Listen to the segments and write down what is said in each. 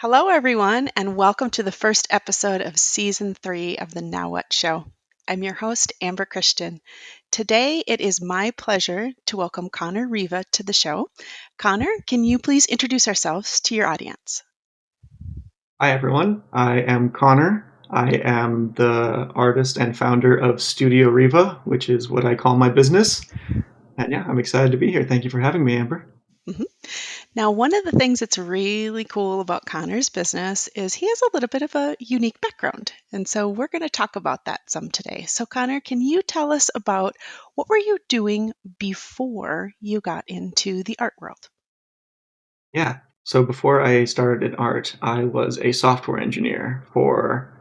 Hello, everyone, and welcome to the first episode of Season 3 of the Now What Show. I'm your host, Amber Christian. Today, it is my pleasure to welcome Connor Riva to the show. Connor, can you please introduce ourselves to your audience? Hi, everyone. I am Connor. I am the artist and founder of Studio Riva, which is what I call my business. And yeah, I'm excited to be here. Thank you for having me, Amber. Mhm. Now, one of the things that's really cool about Connor's business is he has a little bit of a unique background. And so we're going to talk about that some today. So, Connor, can you tell us about what were you doing before you got into the art world? Yeah. So before I started in art, I was a software engineer for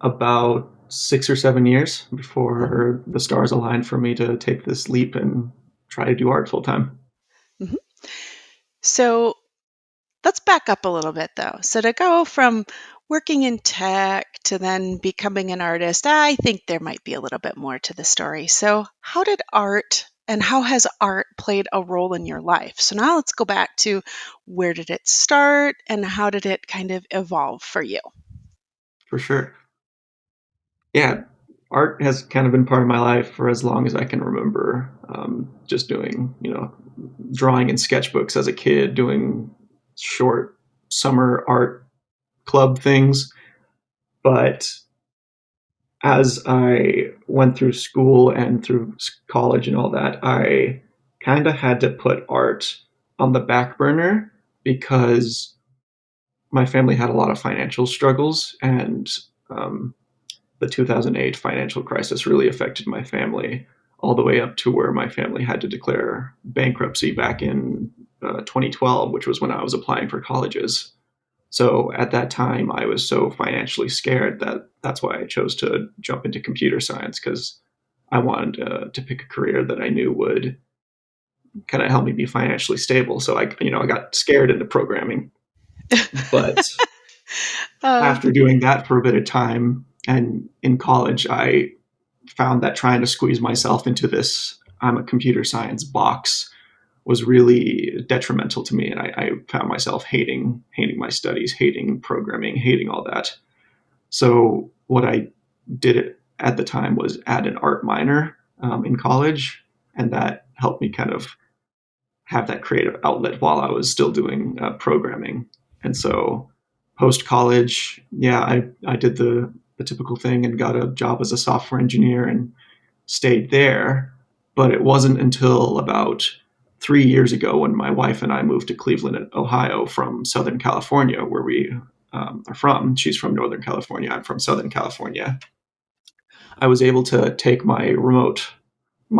about 6 or 7 years Mhm. before the stars aligned for me to take this leap and try to do art full time. Mhm. So let's back up a little bit though. So to go from working in tech to then becoming an artist, I think there might be a little bit more to the story. So, how did art and how has art played a role in your life? So, now let's go back to where did it start and how did it kind of evolve for you? For sure. Yeah, art has kind of been part of my life for as long as I can remember. Just doing, drawing in sketchbooks as a kid, doing short summer art club things. But as I went through school and through college and all that, I kind of had to put art on the back burner because my family had a lot of financial struggles, and the 2008 financial crisis really affected my family all the way up to where my family had to declare bankruptcy back in 2012, which was when I was applying for colleges. So at that time, I was so financially scared that that's why I chose to jump into computer science, because I wanted to pick a career that I knew would kind of help me be financially stable. So I got scared into programming, but uh, after doing that for a bit of time and in college, I found that trying to squeeze myself into this I'm a computer science box was really detrimental to me, and I found myself hating my studies, hating programming, hating all that. So what I did at the time was add an art minor in college, and that helped me kind of have that creative outlet while I was still doing programming. And so post college, yeah, I did the typical thing and got a job as a software engineer and stayed there. But it wasn't until about 3 years ago when my wife and I moved to Cleveland, Ohio from Southern California, where we are from. She's from Northern California. I'm from Southern California. I was able to take my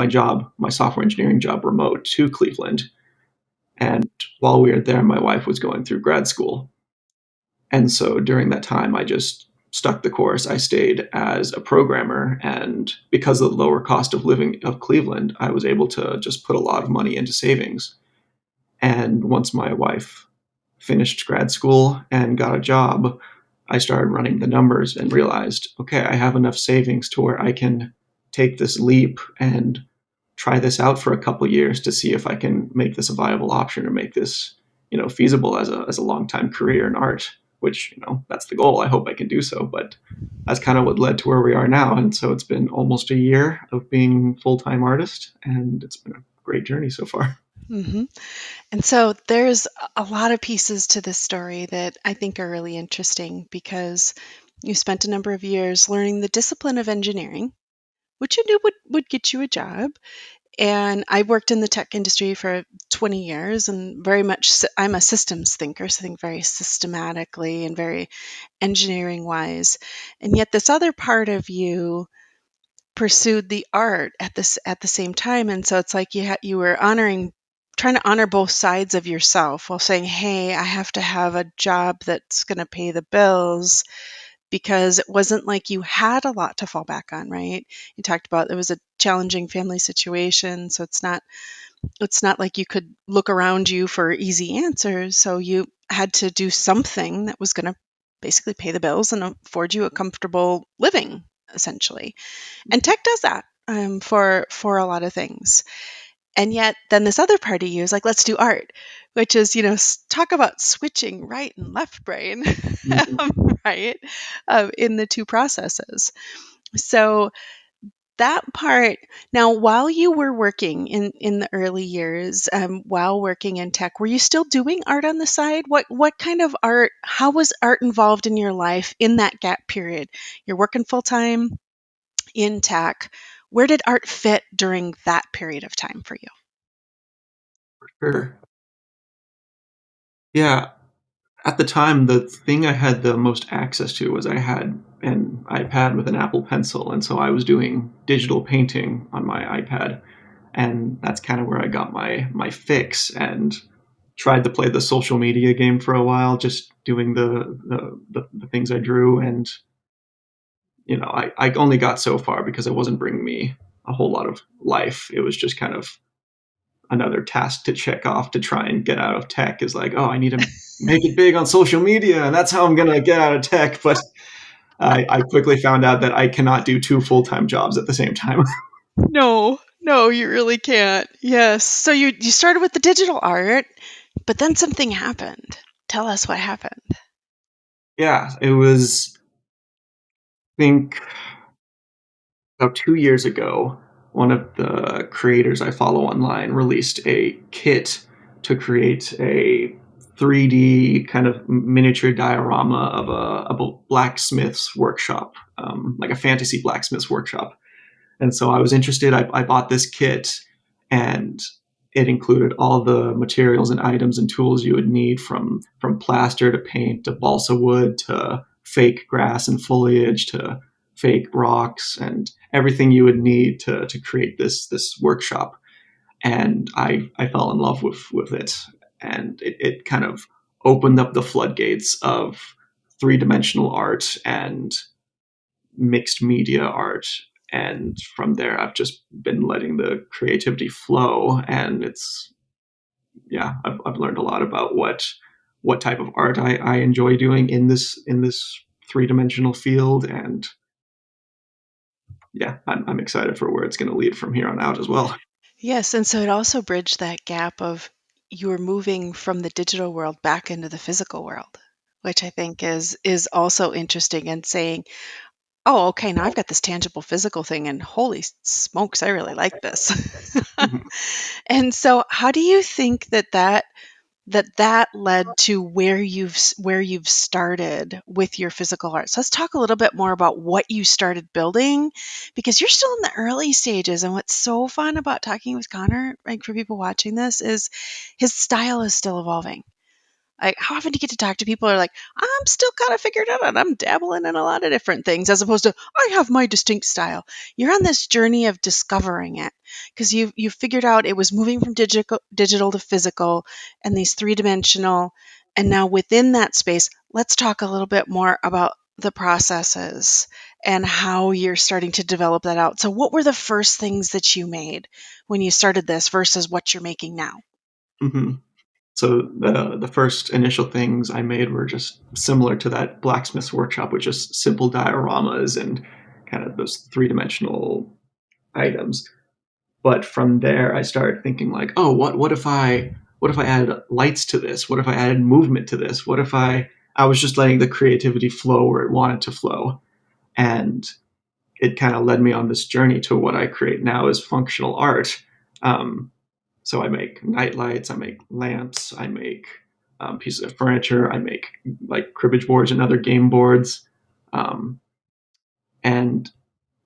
job, my software engineering job remote to Cleveland. And while we were there, my wife was going through grad school. And so during that time, I just stuck the course. I stayed as a programmer. And because of the lower cost of living of Cleveland, I was able to just put a lot of money into savings. And once my wife finished grad school and got a job, I started running the numbers and realized, okay, I have enough savings to where I can take this leap and try this out for a couple years to see if I can make this a viable option or make this, feasible as a long time career in art. Which that's the goal. I hope I can do so, but that's kind of what led to where we are now. And so it's been almost a year of being full time artist, and it's been a great journey so far. mhm. And so there's a lot of pieces to this story that I think are really interesting because you spent a number of years learning the discipline of engineering, which you knew would get you a job. And I worked in the tech industry for 20 years and very much, I'm a systems thinker, so I think very systematically and very engineering wise. And yet this other part of you pursued the art at the same time. And so it's like you were trying to honor both sides of yourself while saying, hey, I have to have a job that's going to pay the bills, because it wasn't like you had a lot to fall back on, right? You talked about it was a challenging family situation, so it's not like you could look around you for easy answers. So you had to do something that was going to basically pay the bills and afford you a comfortable living, essentially. And tech does that for a lot of things. And yet, then this other part of you is like, let's do art, which is, talk about switching right and left brain, Mhm. right, in the two processes. So that part, now, while you were working in the early years, while working in tech, were you still doing art on the side? What kind of art? How was art involved in your life in that gap period? You're working full time in tech. Where did art fit during that period of time for you? Sure. Yeah, at the time, the thing I had the most access to was I had an iPad with an Apple Pencil, and so I was doing digital painting on my iPad, and that's kind of where I got my fix. And tried to play the social media game for a while, just doing the things I drew, and I only got so far because it wasn't bringing me a whole lot of life. It was just kind of another task to check off to try and get out of tech. Is like, oh, I need to make it big on social media, and that's how I'm gonna get out of tech. But I quickly found out that I cannot do two full-time jobs at the same time. No, no, you really can't. Yes. So you started with the digital art, but then something happened. Tell us what happened. Yeah, it was, I think, about 2 years ago, one of the creators I follow online released a kit to create a 3D kind of miniature diorama of a blacksmith's workshop, like a fantasy blacksmith's workshop. And so I was interested. I bought this kit, and it included all the materials and items and tools you would need, from plaster to paint to balsa wood to fake grass and foliage to fake rocks and everything you would need to create this workshop. And I fell in love with it, and it kind of opened up the floodgates of three-dimensional art and mixed media art. And from there, I've just been letting the creativity flow. And it's, yeah, I've learned a lot about what type of art I enjoy doing in this three-dimensional field. And yeah, I'm excited for where it's going to lead from here on out as well. Yes, and so it also bridged that gap of you were moving from the digital world back into the physical world, which I think is also interesting and saying, "Oh, okay, now I've got this tangible physical thing and holy smokes, I really like this." Mhm. And so how do you think that led to where you've started with your physical art. So let's talk a little bit more about what you started building because you're still in the early stages. And what's so fun about talking with Connor, like for people watching this, is his style is still evolving. Like, how often do you get to talk to people who are like, I'm still kind of figuring it out. I'm dabbling in a lot of different things, as opposed to, I have my distinct style. You're on this journey of discovering it because you've figured out it was moving from digital to physical and these three dimensional. And now within that space, let's talk a little bit more about the processes and how you're starting to develop that out. So, what were the first things that you made when you started this versus what you're making now? Hmm. So the first initial things I made were just similar to that blacksmith's workshop, with just simple dioramas and kind of those three-dimensional items. But from there, I started thinking like, oh, what if I added lights to this? What if I added movement to this? What if I was just letting the creativity flow where it wanted to flow? And it kind of led me on this journey to what I create now as functional art. Um, so I make night lights, I make lamps, I make pieces of furniture, I make like cribbage boards and other game boards. Um, and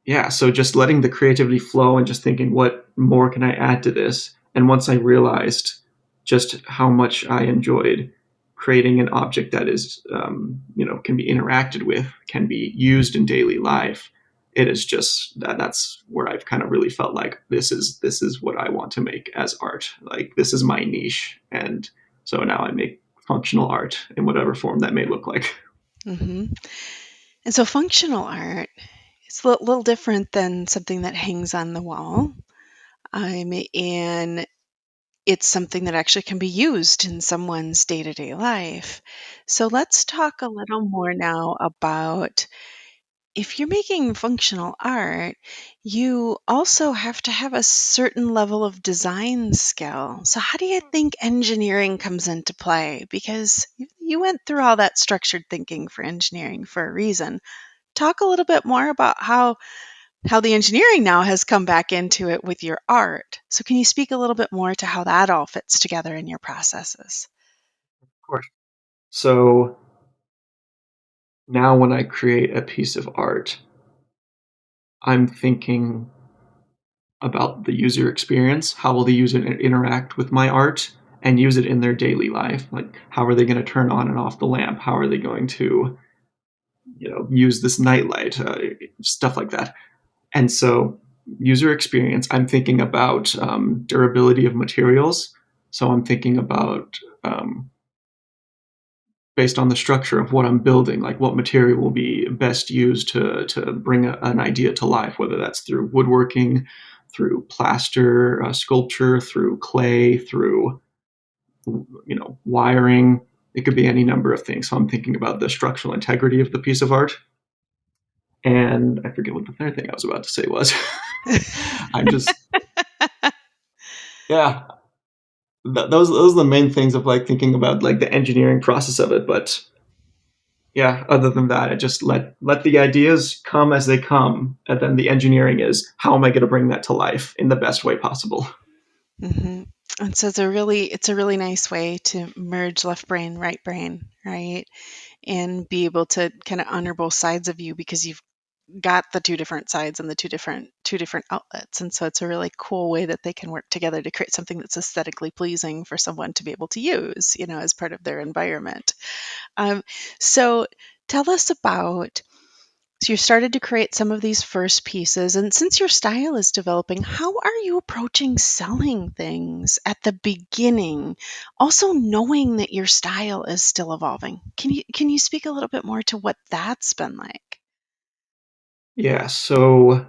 yeah, so just letting the creativity flow and just thinking, what more can I add to this? And once I realized just how much I enjoyed creating an object that is, can be interacted with, can be used in daily life, it is just that's where I've kind of really felt like this is what I want to make as art. Like this is my niche, and so now I make functional art in whatever form that may look like. hmm And so, functional art. It's a little different than something that hangs on the wall. And it's something that actually can be used in someone's day to day life. So let's talk a little more now about if you're making functional art, you also have to have a certain level of design skill. So, how do you think engineering comes into play? Because you went through all that structured thinking for engineering for a reason. Talk a little bit more about how the engineering now has come back into it with your art. So, can you speak a little bit more to how that all fits together in your processes? Of course. So now when I create a piece of art, I'm thinking about the user experience. How will the user interact with my art and use it in their daily life? Like, how are they going to turn on and off the lamp? How are they going to, use this nightlight? Stuff like that. And so, user experience, I'm thinking about durability of materials. So I'm thinking about based on the structure of what I'm building, like what material will be best used to bring an idea to life, whether that's through woodworking, through plaster, sculpture, through clay, through wiring. It could be any number of things. So I'm thinking about the structural integrity of the piece of art. And I forget what the third thing I was about to say was. I'm just yeah. Those are the main things of like thinking about like the engineering process of it, but yeah, other than that, I just let the ideas come as they come, and then the engineering is how am I going to bring that to life in the best way possible. Hmm. And so it's a really nice way to merge left brain, right brain, right? And be able to kind of honor both sides of you because you've got the two different sides and the two different outlets. And so it's a really cool way that they can work together to create something that's aesthetically pleasing for someone to be able to use, as part of their environment. Um, so tell us about so you started to create some of these first pieces, and since your style is developing, how are you approaching selling things at the beginning? Also knowing that your style is still evolving. Can you speak a little bit more to what that's been like? Yeah, so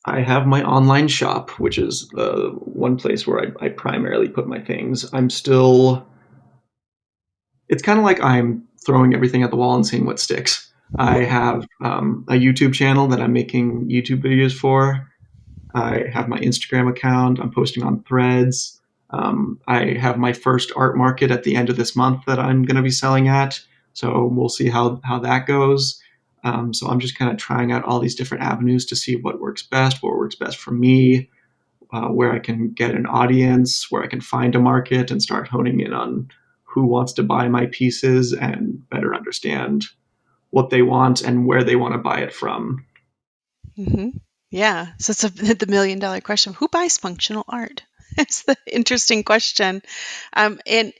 I have my online shop, which is the one place where I primarily put my things. It's kind of like I'm throwing everything at the wall and seeing what sticks. I have a YouTube channel that I'm making YouTube videos for. I have my Instagram account. I'm posting on threads. I have my first art market at the end of this month that I'm going to be selling at. So we'll see how that goes. So I'm just kind of trying out all these different avenues to see what works best for me, where I can get an audience, where I can find a market and start honing in on who wants to buy my pieces and better understand what they want and where they want to buy it from. Hmm. Yeah. So it's the million-dollar question: Who buys functional art? It's the interesting question, and an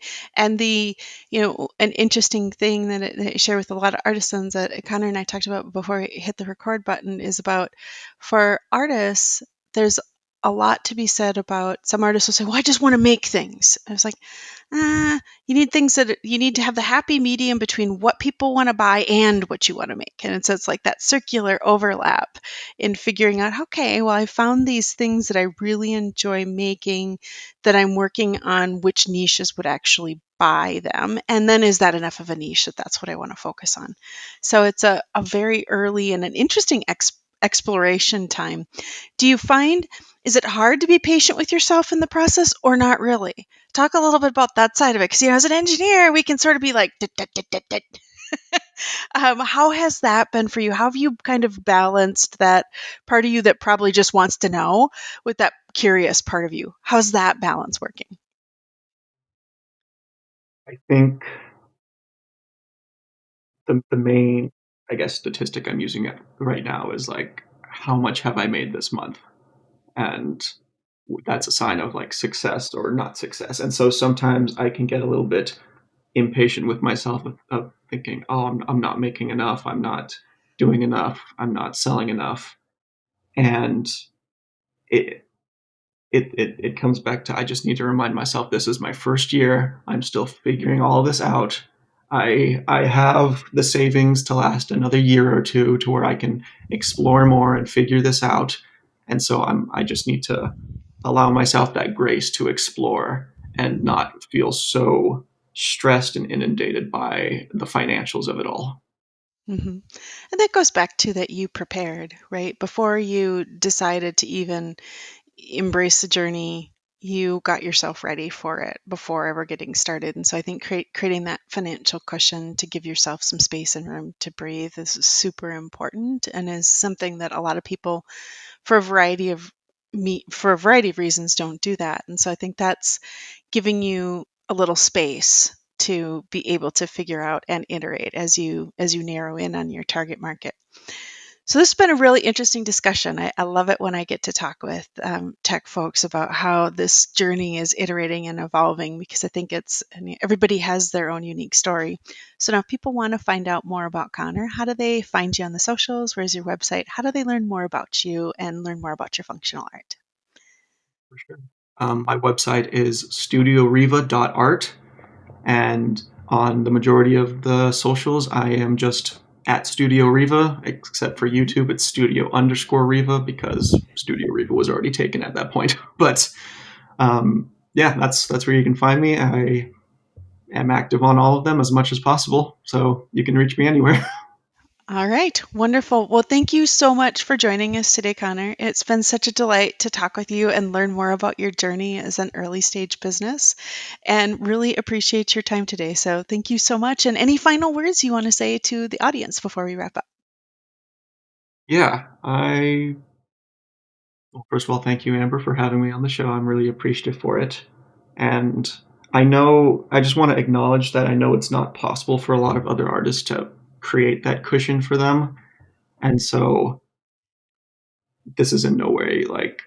interesting thing that I share with a lot of artisans that Connor and I talked about before we hit the record button is about for artists. There's a lot to be said about some artists will say, "Well, I just want to make things." I was like, uh, you need things that you need to have the happy medium between what people want to buy and what you want to make. And so it's like that circular overlap in figuring out, okay, well, I found these things that I really enjoy making that I'm working on which niches would actually buy them. And then is that enough of a niche that that's what I want to focus on? So it's a very early and an interesting exploration time. Do you find, is it hard to be patient with yourself in the process or not really? Talk a little bit about that side of it. Because, as an engineer, we can sort of be like, "Dit, dit, dit, dit, dit." How has that been for you? How have you kind of balanced that part of you that probably just wants to know with that curious part of you? How's that balance working? I think the main, I guess, statistic I'm using it right now is like how much have I made this month, and that's a sign of like success or not success. And so sometimes I can get a little bit impatient with myself of thinking, oh, I'm not making enough, I'm not doing enough, I'm not selling enough, and it it comes back to I just need to remind myself this is my first year. I'm still figuring all of this out. I have the savings to last another year or two to where I can explore more and figure this out. And so I just need to allow myself that grace to explore and not feel so stressed and inundated by the financials of it all. Hmm. And that goes back to that you prepared, right? Before you decided to even embrace the journey, you got yourself ready for it before ever getting started. And so I think creating that financial cushion to give yourself some space and room to breathe is super important and is something that a lot of people, for a variety of for a variety of reasons, don't do that. And so I think that's giving you a little space to be able to figure out and iterate as you narrow in on your target market. So this has been a really interesting discussion. I love it when I get to talk with tech folks about how this journey is iterating and evolving because I think everybody has their own unique story. So now if people want to find out more about Connor, how do they find you on the socials? Where's your website? How do they learn more about you and learn more about your functional art? For sure. My website is studioriva.art, and on the majority of the socials, I am just at Studio Riva, except for Mhm. YouTube, it's Studio_Riva because Studio Riva was already taken at that point. But yeah, that's where you can find me. I am active on all of them as much as possible, so you can reach me anywhere. All right, wonderful. Well, thank you so much for joining us today, Connor. It's been such a delight to talk with you and learn more about your journey as an early stage business and really appreciate your time today. So, thank you so much. And any final words you want to say to the audience before we wrap up? Yeah, well, first of all, thank you, Amber, for having me on the show. I'm really appreciative for it. And I just want to acknowledge that I know it's not possible for a lot of other artists to create that cushion for them. And so this is in no way like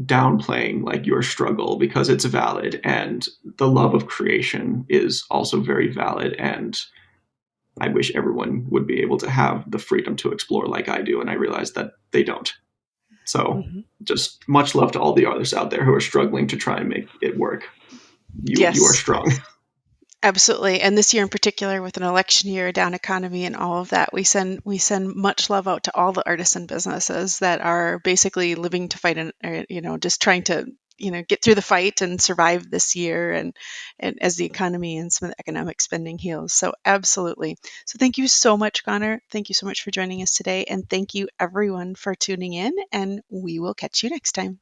downplaying like your struggle because it's valid and the love of creation is also very valid. And I wish everyone would be able to have the freedom to explore like I do. And I realize that they don't. So Mhm. just much love to all the artists out there who are struggling to try and make it work. You are Yes. strong. Absolutely. And this year in particular, with an election year, down economy, and all of that, we send much love out to all the artisan businesses that are basically living to fight and just trying to get through the fight and survive this year and as the economy and some of the economic spending heals. So absolutely. So thank you so much, Connor. Thank you so much for joining us today, and thank you everyone for tuning in. And we will catch you next time.